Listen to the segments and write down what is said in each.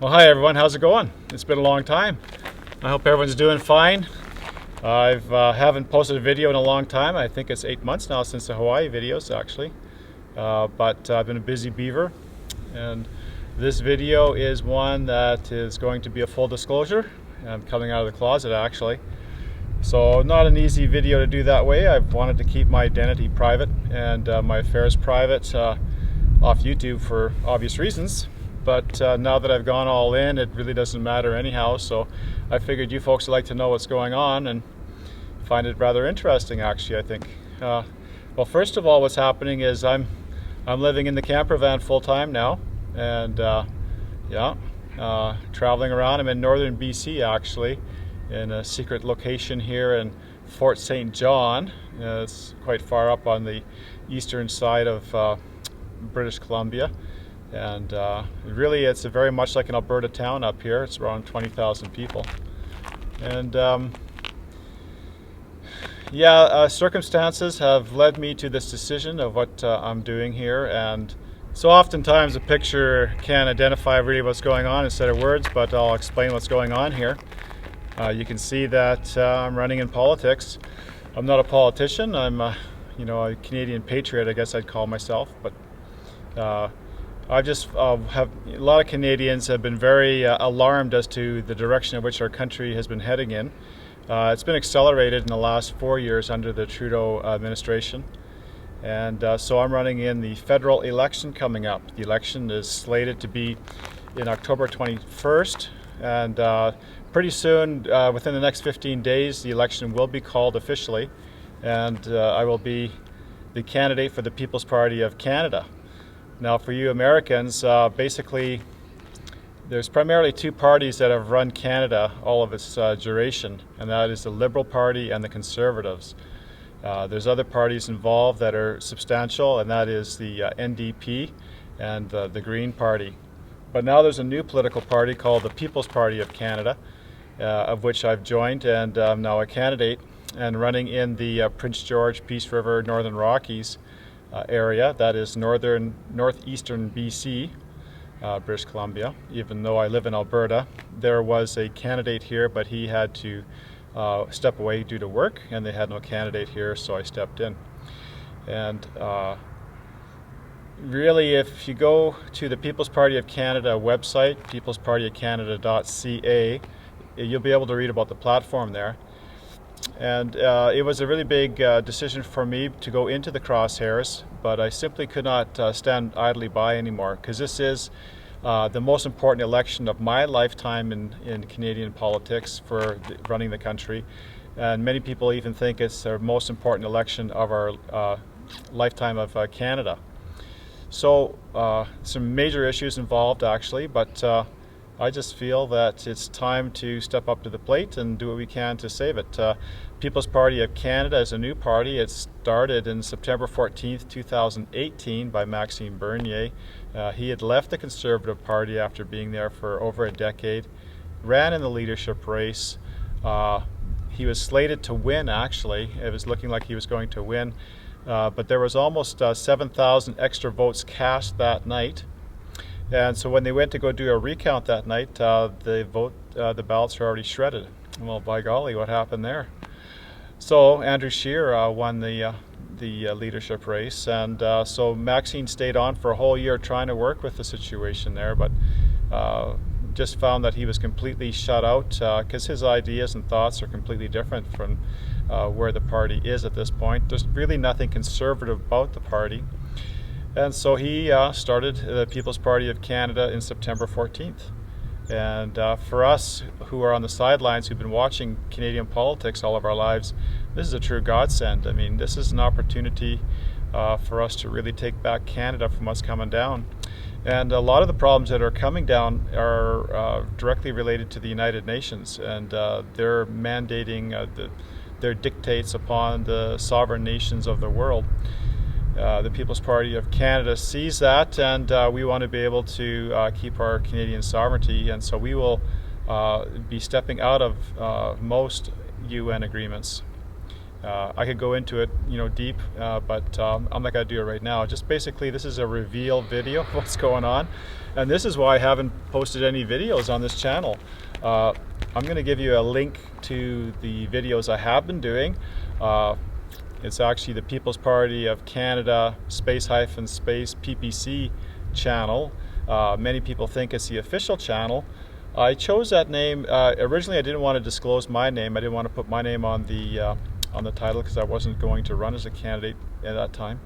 Well, hi everyone, how's it going? It's been a long time. I hope everyone's doing fine. I haven't posted a video in a long time. I think it's 8 months now since the Hawaii videos actually. But I've been a busy beaver, and this video is one that is going to be a full disclosure. I'm coming out of the closet actually. So not an easy video to do that way. I've wanted to keep my identity private and my affairs private off YouTube for obvious reasons. But now that I've gone all in, it really doesn't matter anyhow. So I figured you folks would like to know what's going on and find it rather interesting, actually, I think. Well, first of all, what's happening is I'm living in the camper van full time now, and traveling around. I'm in northern BC actually, in a secret location here in Fort St. John. It's quite far up on the eastern side of British Columbia. And really it's very much like an Alberta town up here. It's around 20,000 people. And circumstances have led me to this decision of what I'm doing here. And so oftentimes a picture can identify really what's going on instead of words, but I'll explain what's going on here. You can see that I'm running in politics. I'm not a politician. I'm a Canadian patriot, I guess I'd call myself. But I just have a lot of Canadians have been very alarmed as to the direction in which our country has been heading in. It's been accelerated in the last 4 years under the Trudeau administration. And so I'm running in the federal election coming up. The election is slated to be in October 21st. And pretty soon, within the next 15 days, the election will be called officially. And I will be the candidate for the People's Party of Canada. Now, for you Americans, basically, there's primarily two parties that have run Canada all of its duration, and that is the Liberal Party and the Conservatives. There's other parties involved that are substantial, and that is the NDP and the Green Party. But now there's a new political party called the People's Party of Canada, of which I've joined, and I'm now a candidate and running in the Prince George, Peace River, Northern Rockies area. That is northeastern BC, British Columbia. Even though I live in Alberta, there was a candidate here, but he had to step away due to work, and they had no candidate here, so I stepped in. And really, if you go to the People's Party of Canada website, peoplespartyofcanada.ca, you'll be able to read about the platform there. And it was a really big decision for me to go into the crosshairs, but I simply could not stand idly by anymore, because this is the most important election of my lifetime in Canadian politics for running the country. And many people even think it's the most important election of our lifetime of Canada. So some major issues involved actually, but I just feel that it's time to step up to the plate and do what we can to save it. People's Party of Canada is a new party. It started in September 14th, 2018 by Maxime Bernier. He had left the Conservative Party after being there for over a decade, ran in the leadership race. He was slated to win actually. It was looking like he was going to win, but there was almost 7,000 extra votes cast that night. And so when they went to go do a recount that night, the ballots were already shredded. Well, by golly, what happened there? So Andrew Scheer won the leadership race, and so Maxine stayed on for a whole year trying to work with the situation there, but just found that he was completely shut out because his ideas and thoughts are completely different from where the party is at this point. There's really nothing conservative about the party. And so he started the People's Party of Canada in September 14th. And for us who are on the sidelines, who've been watching Canadian politics all of our lives, this is a true godsend. I mean, this is an opportunity for us to really take back Canada from what's coming down. And a lot of the problems that are coming down are directly related to the United Nations, and they're mandating their dictates upon the sovereign nations of the world. The People's Party of Canada sees that, and we want to be able to keep our Canadian sovereignty, and so we will be stepping out of most UN agreements. I could go into it, deep, but I'm not going to do it right now. Just basically, this is a reveal video of what's going on, and this is why I haven't posted any videos on this channel. I'm going to give you a link to the videos I have been doing. It's actually the People's Party of Canada space-space PPC channel. Many people think it's the official channel. I chose that name. Originally, I didn't want to disclose my name. I didn't want to put my name on the title because I wasn't going to run as a candidate at that time.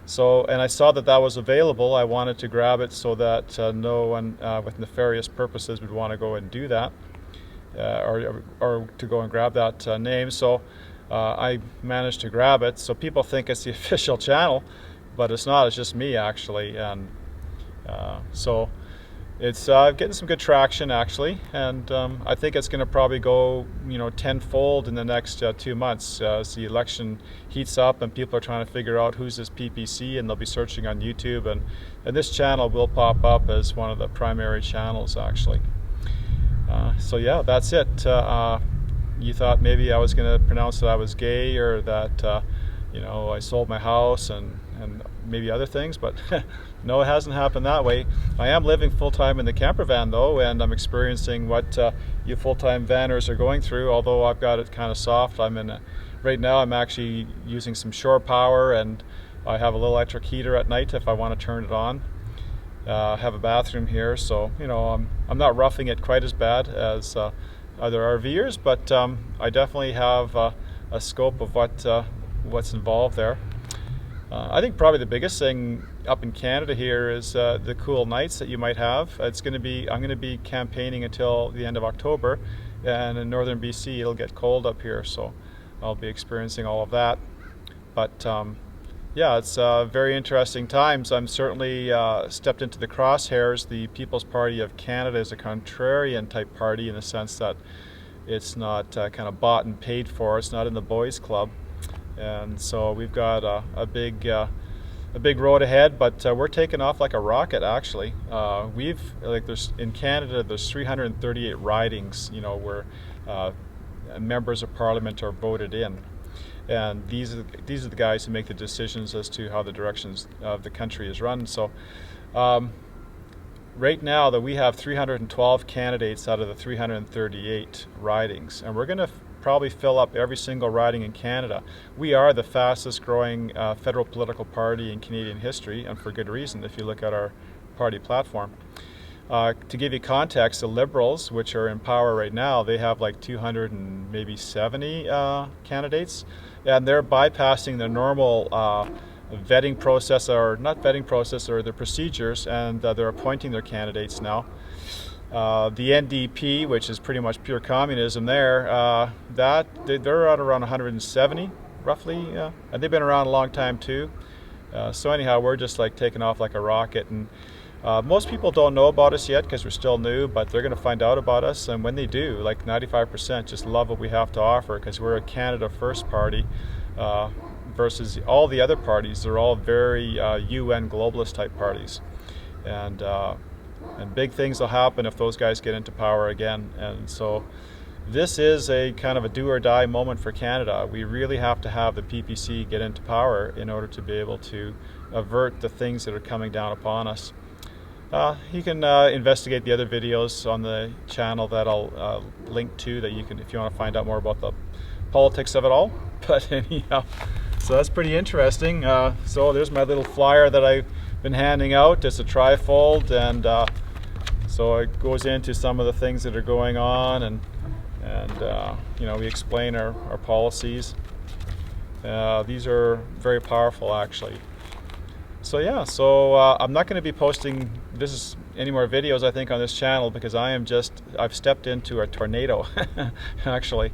So, and I saw that that was available. I wanted to grab it so that no one with nefarious purposes would want to go and do that, or to go and grab that name. So I managed to grab it. So people think it's the official channel, but it's not. It's just me, actually. And so it's getting some good traction, actually, and I think it's going to probably go, tenfold in the next 2 months as the election heats up and people are trying to figure out who's this PPC, and they'll be searching on YouTube, and this channel will pop up as one of the primary channels, actually. So yeah, that's it. You thought maybe I was going to pronounce that I was gay, or that I sold my house and maybe other things, but no, it hasn't happened that way. I am living full-time in the camper van, though, and I'm experiencing what you full-time vanners are going through, although I've got it kind of soft. Right now I'm actually using some shore power, and I have a little electric heater at night if I want to turn it on. I have a bathroom here, so I'm not roughing it quite as bad as other RVers, but I definitely have a scope of what's involved there. I think probably the biggest thing up in Canada here is the cool nights that you might have. I'm going to be campaigning until the end of October, and in northern BC it'll get cold up here, so I'll be experiencing all of that. But yeah, it's very interesting times. I'm certainly stepped into the crosshairs. The People's Party of Canada is a contrarian type party in the sense that it's not kind of bought and paid for. It's not in the boys club. And so we've got a big road ahead, but we're taking off like a rocket, actually. In Canada there's 338 ridings, where members of Parliament are voted in, and these are the guys who make the decisions as to how the directions of the country is run. So right now that we have 312 candidates out of the 338 ridings, and we're going to probably fill up every single riding in Canada. We are the fastest growing federal political party in Canadian history, and for good reason if you look at our party platform. To give you context, the Liberals, which are in power right now, they have like 270 candidates, and they're bypassing the normal vetting process, or not vetting process, or the procedures, and they're appointing their candidates now. The NDP, which is pretty much pure communism there, they're at around 170 roughly, and they've been around a long time too. So anyhow, we're just like taking off like a rocket, and most people don't know about us yet because we're still new, but they're going to find out about us, and when they do, like 95% just love what we have to offer, because we're a Canada First party versus all the other parties. They're all very UN globalist type parties, and big things will happen if those guys get into power again. And so this is a kind of a do or die moment for Canada. We really have to have the PPC get into power in order to be able to avert the things that are coming down upon us. You can investigate the other videos on the channel that I'll link to, that you can, if you want to find out more about the politics of it all. But anyhow, so that's pretty interesting. So there's my little flyer that I've been handing out. It's a trifold, and so it goes into some of the things that are going on, and we explain our policies. These are very powerful, actually. So yeah, I'm not going to be posting any more videos, I think, on this channel, because I've stepped into a tornado actually,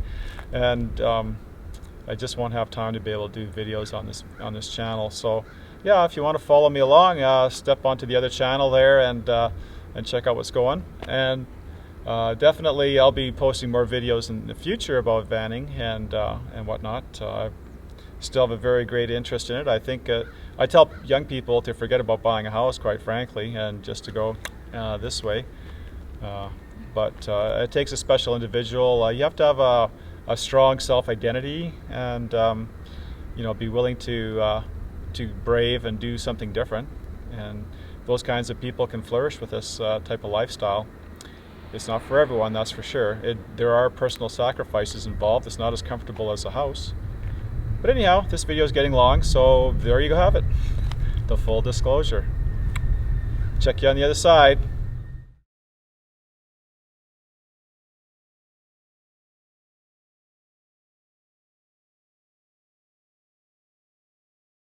and I just won't have time to be able to do videos on this channel. So yeah, if you want to follow me along, step onto the other channel there and check out what's going. And definitely I'll be posting more videos in the future about vanning and whatnot. I still have a very great interest in it. I think I tell young people to forget about buying a house, quite frankly, and just to go this way. But it takes a special individual. You have to have a a strong self-identity and you know, be willing to brave and do something different. And those kinds of people can flourish with this type of lifestyle. It's not for everyone, that's for sure. There are personal sacrifices involved. It's not as comfortable as a house. But anyhow, this video is getting long, so there you have it. The full disclosure. Check you on the other side.